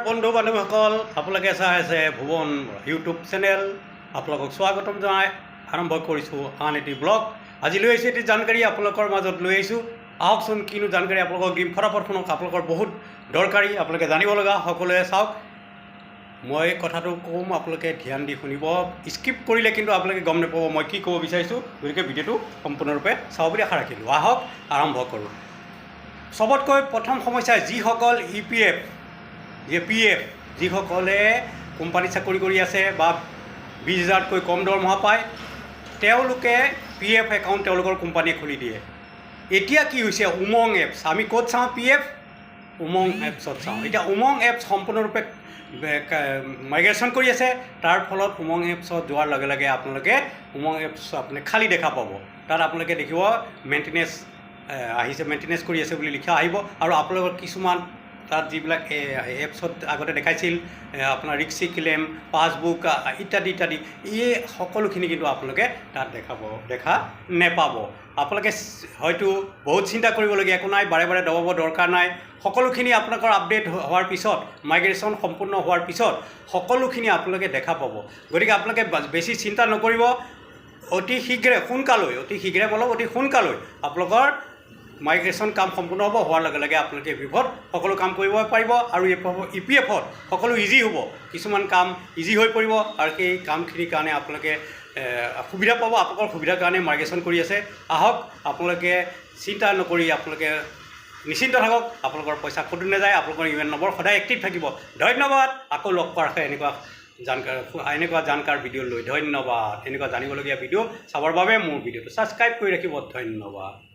বন্ধু বান্ধৱীসকল আপোনালোকে চাই আছে ভুৱন ইউটিউব চেনেল আপোনালোকক স্বাগতম জনাই আৰম্ভ কৰিছোঁ আন এটি ব্লগ আজি লৈ আহিছোঁ এটি জানকাৰী আপোনালোকৰ মাজত লৈ আহিছোঁ আহকচোন কিনো জানকাৰী আপোনালোকক দিম ফটাফট শুনক আপোনালোকৰ বহুত দৰকাৰী আপোনালোকে জানিব লগা সকলোৱে চাওক মই কথাটো ক'ম আপোনালোকে ধ্যান দি শুনিব স্কিপ কৰিলে কিন্তু আপোনালোকে গম নাপাব মই কি ক'ব বিচাৰিছোঁ গতিকে ভিডিঅ'টো সম্পূৰ্ণৰূপে চাওঁ বুলি আশা ৰাখিলোঁ আহক আৰম্ভ কৰোঁ সবতকৈ প্ৰথম সমস্যা যিসকল EPF PF যিসকলে কোম্পানীত চাকৰি কৰি আছে বা 20,000তকৈ কম দৰমহা পায় তেওঁলোকে PF একাউণ্ট তেওঁলোকৰ কোম্পানীয়ে খুলি দিয়ে এতিয়া কি হৈছে উমং এপছ আমি ক'ত চাওঁ PF উমং এপছত চাওঁ এতিয়া উমং এপছ সম্পূৰ্ণৰূপে মাইগ্ৰেশ্যন কৰি আছে তাৰ ফলত উমং এপছত যোৱাৰ লগে লগে আপোনালোকে উমং এপছ আপুনি খালী দেখা পাব তাত আপোনালোকে দেখিব মেইনটেনেন্স আহিছে মেইনটেনেন্স কৰি আছে বুলি লিখা আহিব আৰু আপোনালোকৰ কিছুমান তাত যিবিলাক এপছত আগতে দেখাইছিল আপোনাৰ ৰিক্সি ক্লেম পাছবুক ইত্যাদি ইত্যাদি এই সকলোখিনি কিন্তু আপোনালোকে তাত দেখা নেপাব আপোনালোকে হয়তো বহুত চিন্তা কৰিবলগীয়া একো নাই বাৰে বাৰে দবাব দৰকাৰ নাই সকলোখিনি আপোনালোকৰ আপডেট হোৱাৰ পিছত মাইগ্ৰেশ্যন সম্পূৰ্ণ হোৱাৰ পিছত সকলোখিনি আপোনালোকে দেখা পাব গতিকে আপোনালোকে বেছি চিন্তা নকৰিব অতি শীঘ্ৰে অতি সোনকালে আপোনালোকৰ মাইগ্ৰেশ্যন কাম সম্পূৰ্ণ হ'ব হোৱাৰ লগে লগে আপোনালোকে PFত সকলো কাম কৰিব পাৰিব আৰু EPFত সকলো ইজি হ'ব কিছুমান কাম ইজি হৈ পৰিব আৰু সেই কামখিনিৰ কাৰণে আপোনালোকে সুবিধা পাব আপোনালোকৰ সুবিধাৰ কাৰণে মাইগ্ৰেশ্যন কৰি আছে আহক আপোনালোকে চিন্তা নকৰি আপোনালোকে নিশ্চিন্ত থাকক আপোনালোকৰ পইচা ক'তো নাযায় আপোনালোকৰ ইমেইল নম্বৰ সদায় এক্টিভ থাকিব ধন্যবাদ আকৌ লগ পোৱাৰ আশা এনেকুৱা জানকাৰ ভিডিঅ' লৈ ধন্যবাদ এনেকুৱা জানিবলগীয়া ভিডিঅ' চাবৰ বাবে মোৰ ভিডিঅ'টো ছাবস্ক্ৰাইব কৰি ৰাখিব ধন্যবাদ